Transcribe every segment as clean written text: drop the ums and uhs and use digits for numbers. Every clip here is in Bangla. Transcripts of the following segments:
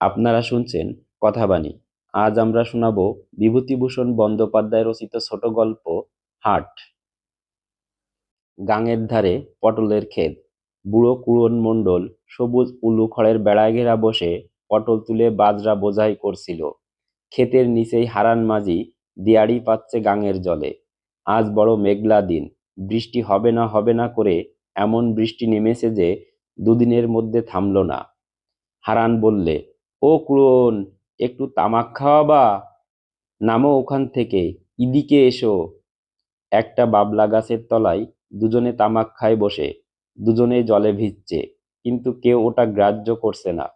আপনারা শুনছেন কথাবাণী। আজ আমরা শোনাব বিভূতিভূষণ বন্দ্যোপাধ্যায় রচিত ছোট গল্প হাট। গাঙের ধারে পটলের ক্ষেত। বুড়ো কুড়ন মণ্ডল সবুজ উলু খড়ের বেড়ায় ঘেরা বসে পটল তুলে বাজরা বোঝাই করছিল। ক্ষেতের নিচেই হারান মাঝি দিয়াড়ি পাচ্ছে গাঙের জলে। আজ বড় মেঘলা দিন, বৃষ্টি হবে না করে এমন বৃষ্টি নেমেছে যে দুদিনের মধ্যে থামল না। হারান বললে, ও কুড়ন, একটু তামাক খাওয়াবা? নামো ওখান থেকে, ইদিকে এসো। একটা বাবলা গাছের তলায় দুজনে তামাক খায় বসে। দুজনেই জলে ভিজছে, কিন্তু কেউ ওটা গ্রাহ্য করছে না।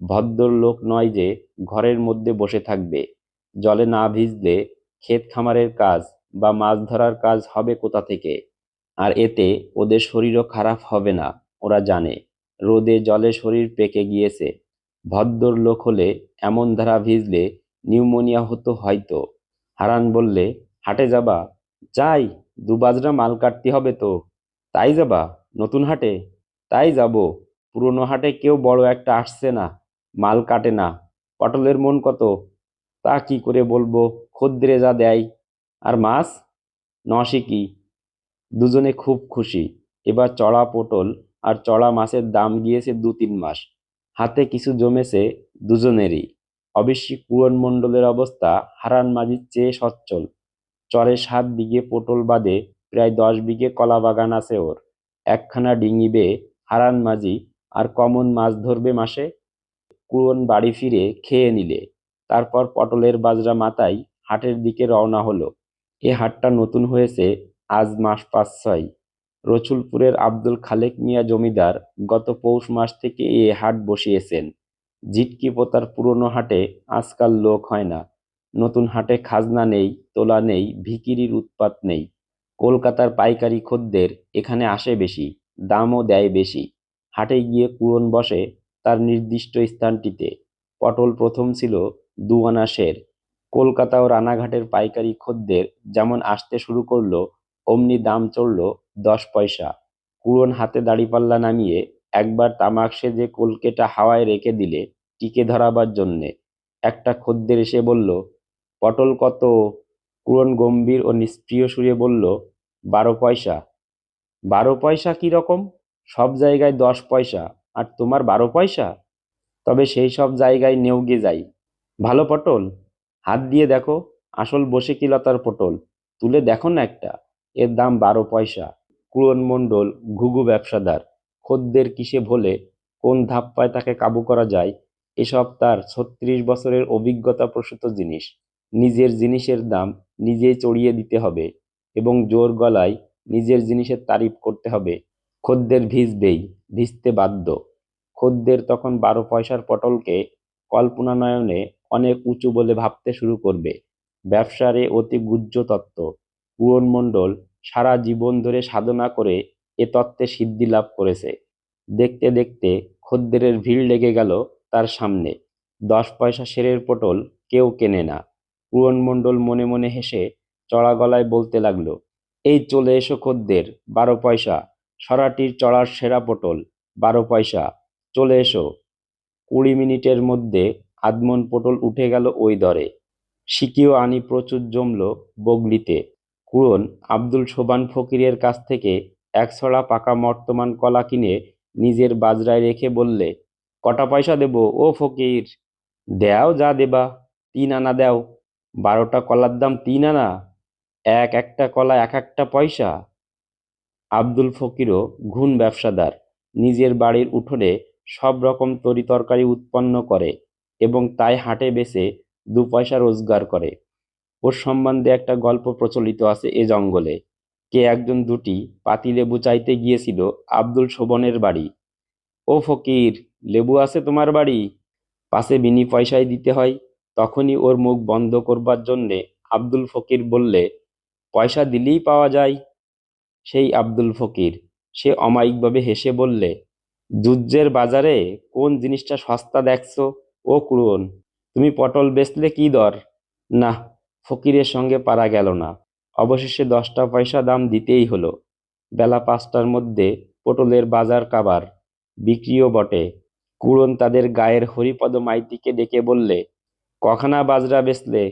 ভদ্রলোক নয় যে ঘরের মধ্যে বসে থাকবে। জলে না ভিজলে ক্ষেত খামারের কাজ বা মাছ ধরার কাজ হবে কোথা থেকে? আর এতে ওদের শরীরও খারাপ হবে না, ওরা জানে। রোদে জলে শরীর পেকে গিয়েছে। ভদ্রলোক হলে এমন ধারা ভিজলে নিউমোনিয়া হতো হয়তো। হারান বললে, হাটে যাবা? যাই, দুবাজরা মাল কাটতে হবে তো। তাই যাবা? নতুন হাটে? তাই যাব। পুরনো হাটে কেউ বড় একটা আসছে না, মাল কাটে না। পটলের মন কত? তা কি করে বলবো, খদ্দেরে যা দেয়। আর মাছ? নশে কি। দুজনে খুব খুশি। এবার চড়া পটল আর চড়া মাছের দাম গিয়েছে ২-৩ মাস। হাতে কিছু জমেছে দুজনেরই। অবশ্যই কুড়নমণ্ডলের অবস্থা হারান মাঝির চেয়ে সচ্ছল। চরে ৭ বিঘে পটল বাদে প্রায় ১০ বিঘে কলা বাগান আছে ওর। একখানা ডিঙি বেয়ে হারান মাঝি আর কমন মাছ ধরবে মাসে। কুড়ন বাড়ি ফিরে খেয়ে নিলে, তারপর পটলের বাজরা মাথায় হাটের দিকে রওনা হলো। এ হাটটা নতুন হয়েছে আজ মাস ৫-৬। রসুলপুরের আব্দুল খালেক মিয়া জমিদার গত পৌষ মাস থেকে এ হাট বসিয়েছেন। ঝিটকি পোতার পুরনো হাটে আজকাল লোক হয় না। নতুন হাটে খাজনা নেই, তোলা নেই, ভিখিরির উৎপাত নেই। কলকাতার পাইকারি খদ্দের এখানে আসে বেশি, দামও দেয় বেশি। হাটে গিয়ে কুড়ন বসে তার নির্দিষ্ট স্থানটিতে। পটল প্রথম ছিল ২ আনা সের। কলকাতা ও রানাঘাটের পাইকারি খদ্দের যেমন আসতে শুরু করলো, অমনি দাম চড়ল ১০ পয়সা। কুড়ন হাতে দাড়িপাল্লা নামিয়ে একবার তামাক সেজে কলকেটা হাওয়ায় রেখে দিলে টিকে ধরাবার জন্যে। একটা খদ্দের এসে বলল, পটল কত? কুড়ন গম্ভীর ও নিষ্প্রিয় সুরে বলল, ১২ পয়সা। ১২ পয়সা কি রকম? সব জায়গায় ১০ পয়সা, আর তোমার ১২ পয়সা? তবে সেই সব জায়গায় নেউগে যাই। ভালো পটল? হাত দিয়ে দেখো, আসল বসে কি লতার পটল। তুলে দেখো না একটা, এর দাম ১২ পয়সা। কুড়ন মণ্ডল ঘুঘু ব্যবসাদার। খদ্দের কিসে ভোলে, কোন ধাপ্পায় তাকে কাবু করা যায়, এসব তার ৩৬ বছরের অভিজ্ঞতা প্রসূত জিনিস। নিজের জিনিসের দাম নিজেই চড়িয়ে দিতে হবে এবং জোর গলায় নিজের জিনিসের তারিফ করতে হবে। খদ্দের ভিজবেই, ভিজতে বাধ্য। খদ্দের তখন ১২ পয়সার পটলকে কল্পনানয়নে অনেক উঁচু বলে ভাবতে শুরু করবে। ব্যবসার এ অতি গুহ্য তত্ত্ব। কুড়নমণ্ডল সারা জীবন ধরে সাধনা করে এ তত্ত্বে সিদ্ধি লাভ করেছে। দেখতে দেখতে খদ্দেরের ভিড় লেগে গেল তার সামনে। ১০ পয়সা সেরের পটল কেউ কেনে না। কুড়নমণ্ডল মনে মনে হেসে চড়া গলায় বলতে লাগলো, এই চলে এসো খদ্দের, ১২ পয়সা। সরাটির চড়ার সেরা পটল, ১২ পয়সা। চলে এসো। ২০ মিনিটের মধ্যে আধমন পটল উঠে গেল ওই দরে। সিকিও আনি প্রচুর জমল বগলিতে। কুড়ন আব্দুল সোবান ফকিরের কাছ থেকে ১ ছড়া পাকা মর্তমান কলা কিনে নিজের বাজরায় রেখে বললে, কটা পয়সা দেব ও ফকির? দেও যা দেবা, ৩ আনা দেও। ১২টা কলার দাম ৩ আনা? একটা কলা ১-১ পয়সা। আব্দুল ফকিরও ঘুণ ব্যবসাদার। নিজের বাড়ির উঠোনে সব রকম তরিতরকারি উৎপন্ন করে এবং তাই হাটে বেচে ২ পয়সা রোজগার করে। ওর সম্বন্ধে একটা গল্প প্রচলিত আছে এ জঙ্গলে। কে একজন দুটি পাতিলেবু চাইতে গিয়েছিল আব্দুল শোভনের বাড়ি। ও ফকির, লেবু আছে তোমার বাড়ি? পাছে বিনি পয়সায় দিতে হয়। তখনই ওর মুখ বন্ধ করবার জন্যে আব্দুল ফকির বললে, পয়সা দিলেই পাওয়া যায়। সেই আব্দুল ফকির, সে অমায়িকভাবে হেসে বললে, জুজ্জের বাজারে কোন জিনিসটা সস্তা দেখছো ও কুড়ন? তুমি পটল বেচলে কি দর? না, ফকিরের সঙ্গে পারা গেল না। অবশেষে ১০টা পয়সা দাম দিতেই হলো। বেলা ৫টার মধ্যে পটলের বাজার কাবার, বিক্রিও বটে। কুড়ন তাদের গায়ের হরিপদ মাইতিকে ডেকে বললে, কখানা বাজরা বেচলে?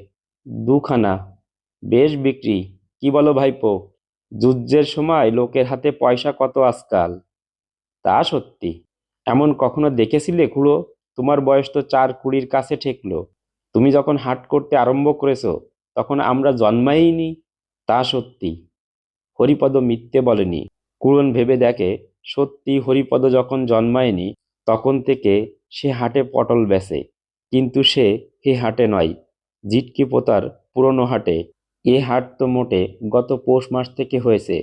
দুখানা। বেশ বিক্রি। কি বলো ভাইপো? যুদ্ধের সময় লোকের হাতে পয়সা কত আজকাল। তা সত্যি। এমন কখনো দেখেছিলে খুড়ো? তোমার বয়স তো 4-20 কাছে ঠেকলো। তুমি যখন হাট করতে আরম্ভ করেছো তখন আমরা জন্মাইনি। তা সত্যি। হরিপদ মিথ্যে বলেনি। কুড়ন ভেবে দেখে, সত্যি হরিপদ যখন জন্মায়নি তখন থেকে সে হাটে পটল বেচে। কিন্তু সে এ হাটে নয়, জিটকি পোতার পুরনো হাটে। এ হাট তো মোটে গত পৌষ মাস থেকে হয়েছে।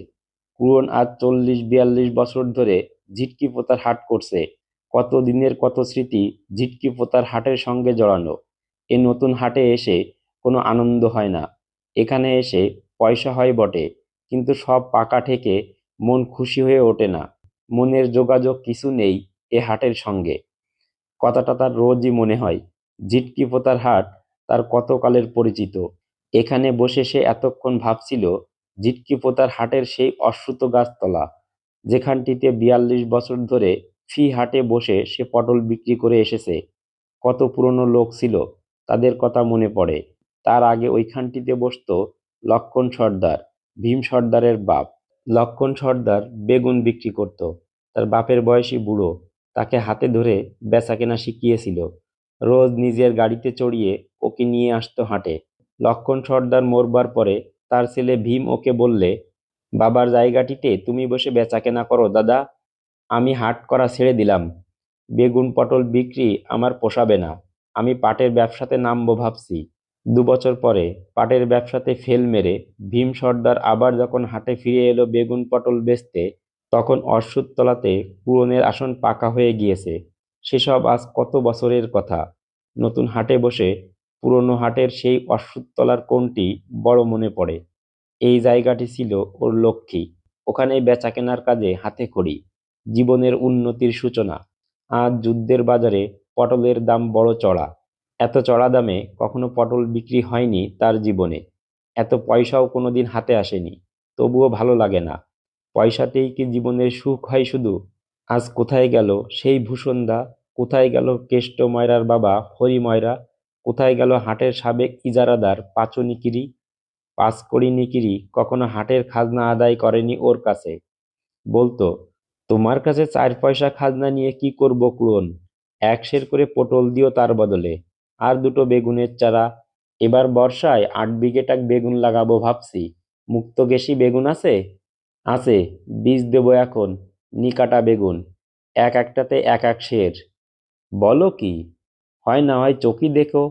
কুড়ন আজ 40-42 বছর ধরে ঝিটকি পোতার হাট করছে। কত দিনের কত স্মৃতি ঝিটকি পোতার হাটের সঙ্গে জড়ানো। এ নতুন হাটে এসে কোনো আনন্দ হয় না। এখানে এসে পয়সা হয় বটে, কিন্তু সব পাকা ঠেকে মন খুশি হয়ে ওঠে না। মনের যোগাযোগ কিছু নেই এ হাটের সঙ্গে। কথাটা তার রোজই মনে হয়। ঝিটকি পোতার হাট তার কতকালের পরিচিত। এখানে বসে সে এতক্ষণ ভাবছিল ঝিটকি পোতার হাটের সেই অশ্রুত গাছতলা, যেখানটিতে 42 বছর ধরে ফি হাটে বসে সে পটল বিক্রি করে এসেছে। কত পুরনো লোক ছিল, তাদের কথা মনে পড়ে। তার আগে ওইখানটিতে বসতো লক্ষণ সর্দার, ভীম সর্দারের বাপ। লক্ষণ সর্দার বেগুন বিক্রি করত। তার বাপের বয়সী বুড়ো তাকে হাতে ধরে বেচাকেনা শিখিয়েছিল। রোজ নিজের গাড়িতে চড়িয়ে ওকে নিয়ে আসতো হাটে। লক্ষণ সর্দার মরবার পরে তার ছেলে ভীম ওকে বললে, বাবার জায়গাটিতে তুমি বসে বেচাকেনা করো দাদা, আমি হাট করা ছেড়ে দিলাম। বেগুন পটল বিক্রি আমার পোষাবে না। আমি পাটের ব্যবসাতে নামবো ভাবছি। 2 বছর পরে পাটের ব্যবসাতে ফেল মেরে ভীম সর্দার আবার যখন হাটে ফিরে এলো বেগুন পটল বেচতে, তখন অশ্বত্থতলাতে কুড়নের আসন পাকা হয়ে গিয়েছে। সেসব আজ কত বছরের কথা। নতুন হাটে বসে পুরনো হাটের সেই অশ্বত্থতলার কোণটি বড় মনে পড়ে। এই জায়গাটি ছিল ওর লক্ষ্মী। ওখানেই বেচাকেনার কাজে হাতেখড়ি, জীবনের উন্নতির সূচনা। আজ যুদ্ধের বাজারে পটলের দাম বড় চড়া। এত চড়া দামে কখনো পটল বিক্রি হয়নি তার জীবনে। এত পয়সাও কোনোদিন হাতে আসেনি। তবুও ভালো লাগে না। পয়সাতেই কি জীবনের সুখ হয় শুধু? আজ কোথায় গেল সেই ভূষণদা? কোথায় গেল কেষ্ট ময়রার বাবা হরি ময়রা? কোথায় গেল হাটের সাবেক ইজারাদার পাঁচু নিকিরি? পাঁচকড়ি নিকিরি কখনো হাটের খাজনা আদায় করেনি ওর কাছে। বলতো, তোমার কাছে 4 পয়সা খাজনা নিয়ে কি করবো কুড়ন? 1 সের করে পটল দিও তার বদলে, আর 2টো বেগুনের চারা। এবার বর্ষায় 8 বিঘে বেগুন লাগাবো ভাবছি। মুক্তকেশী বেগুন আছে? আছে। বীজ দেবো এখন। নিকাটা বেগুন। একটাতে 1-1 সের। বলো কি? হয় না হয় চোখই দেখো।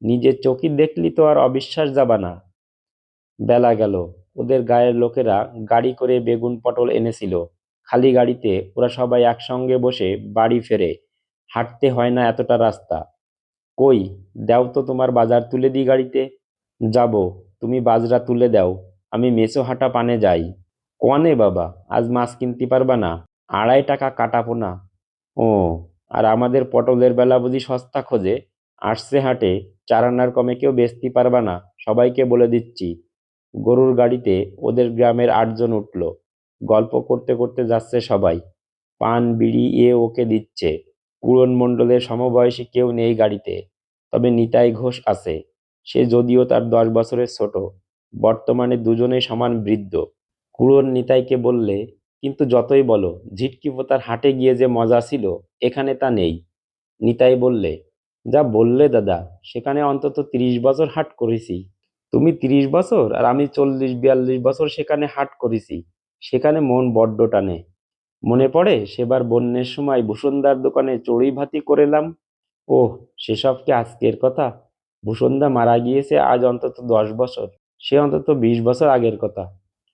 নিজের চোখই দেখলি তো আর অবিশ্বাস যাবা না। বেলা গেল। ওদের গায়ের লোকেরা গাড়ি করে বেগুন পটল এনেছিল। খালি গাড়িতে ওরা সবাই একসঙ্গে বসে বাড়ি ফেরে। হাঁটতে হয় না এতটা রাস্তা। কই, দাও তো তোমার বাজার তুলে দিই গাড়িতে। যাব। তুমি বাজরা তুলে দাও, আমি মেছো হাঁটা পানে যাই। কোয়ানে বাবা, আজ মাছ কিনতে পারবা না? 2.5 টাকা কাটা পোনা। ও, আর আমাদের পটলের বেলা বুঝি সস্তা খোঁজে? আসছে হাটে 4 আনার কমে কেউ বেচতে পারবা না, সবাইকে বলে দিচ্ছি। গরুর গাড়িতে ওদের গ্রামের 8 জন উঠল। গল্প করতে করতে যাচ্ছে সবাই। পান বিড়ি ওকে দিচ্ছে। কুড়ন মণ্ডলের সমবয়সী কেউ নেই গাড়িতে। তবে নিতাই ঘোষ আছে। সে যদিও তার 10 বছরের ছোট। বর্তমানে দুজনেই সমান বৃদ্ধ। কুড়ন নিতাইকে বললে, কিন্তু যতই বলো ঝিটকি পোতার হাটে গিয়ে যে মজা ছিল এখানে তা নেই। নিতাই বললে, যা বললে দাদা, সেখানে অন্তত 30 বছর হাট করেছি। তুমি 30 বছর আর আমি 40-42 বছর সেখানে হাট করেছি। সেখানে মন বড্ড টানে। মনে পড়ে সেবার বন্যের সময় ভূষণদার দোকানে চড়ুই ভাতি করেলাম। ওহ, সেসব কি আজকের কথা? ভূষণদা মারা গিয়েছে আজ অন্তত 10 বছর। সে অন্তত 20 বছর আগের কথা।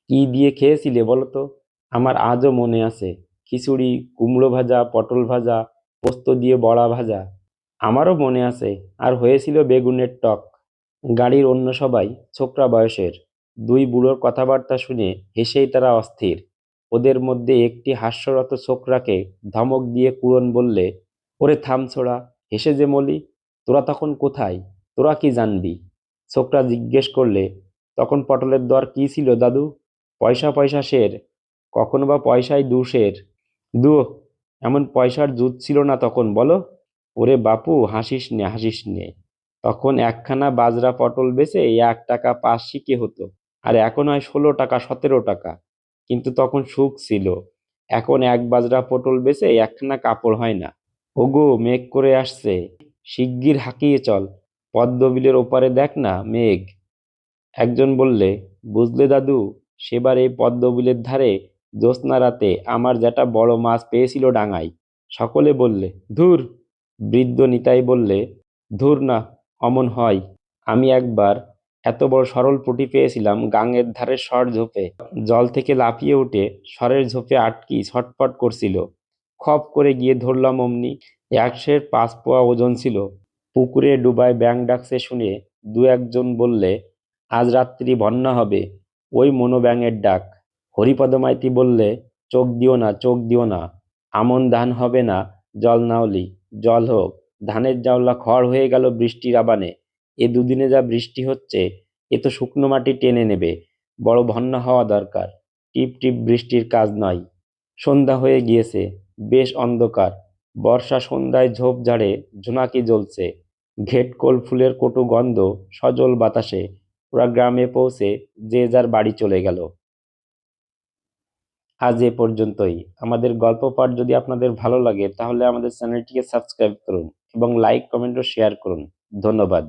কি দিয়ে খেয়েছিলে বলো তো? আমার আজও মনে আছে। খিচুড়ি, কুমড়ো ভাজা, পটল ভাজা, পোস্ত দিয়ে বড়া ভাজা। আমারও মনে আছে। আর হয়েছিল বেগুনের টক। গাড়ির অন্য সবাই ছোকরা বয়সের। 2 বুড়োর কথাবার্তা শুনে হেসেই তারা অস্থির। ওদের মধ্যে একটি হাস্যরত ছোকরাকে ধমক দিয়ে কুড়ন বললে, ওরে থাম ছোড়া, হেসে যে মলি। তোরা তখন কোথায়? তোরা কি জানবি? ছোকরা জিজ্ঞেস করলে, তখন পটলের দর কি ছিল দাদু? পয়সা পয়সা সের। কখনো বা পয়সায় 2 সের। দু এমন পয়সার জুত ছিল না তখন, বলো? ওরে বাপু, হাসিস নে হাসিস নে। তখন একখানা বাজরা পটল বেচে 1 টাকা 5 শিকে হতো। আর এখন হয় 16 টাকা 17 টাকা। কিন্তু তখন সুখ ছিল। এখন এক বাজরা পটল বেচে একখানা কাপড় হয় না। ওগো, মেঘ করে আসছে, শিগগির হাঁকিয়ে চল, পদ্মবিলের ওপারে দেখ না মেঘ। একজন বললে, বুঝলে দাদু, সেবার এই পদ্মবিলের ধারে জ্যোৎস্না রাতে আমার জ্যাঠা বড় মাছ পেয়েছিল ডাঙায়। সকলে বললে, ধুর। বৃদ্ধ নিতাই বললে, ধুর না, অমন হয়। আমি একবার এত বড় সরল পুঁটি পেয়েছিলাম গাঙের ধারে সর ঝোপে। জল থেকে লাফিয়ে উঠে সরের ঝোপে আটকি ছটফট করছিল। খপ করে গিয়ে ধরলাম অমনি। 1.5 পোয়া ওজন ছিল। পুকুরে ডুবায় ব্যাঙ ডাকছে শুনে দু একজন বললে, আজ রাত্রি বন্যা হবে, ওই মনো ব্যাঙের ডাক। হরিপদ মাইতি বললে, চোখ দিও না, চোখ দিও না, আমন ধান হবে না, জল নাওলি, জল হোক, ধানের জাউলা খড় হয়ে গেল বৃষ্টির আবানে। এ দুদিনে যা বৃষ্টি হচ্ছে, এ তো শুকনো মাটি টেনে নেবে, বড় বন্যা হওয়া দরকার। টিপ টিপ বৃষ্টির কাজ নয়। সন্ধ্যা হয়ে গিয়েছে, বেশ অন্ধকার। বর্ষা সন্ধ্যায় ঝোপঝাড়ে জোনাকি জ্বলছে, ঘেটকোল ফুলের কটু গন্ধ সজল বাতাসে। ওরা গ্রামে পৌঁছে যে যার বাড়ি চলে গেল। আজ এ পর্যন্তই। আমাদের গল্প পাঠ যদি আপনাদের ভালো লাগে তাহলে আমাদের চ্যানেলটিকে সাবস্ক্রাইব করুন এবং লাইক, কমেন্ট ও শেয়ার করুন। ধন্যবাদ।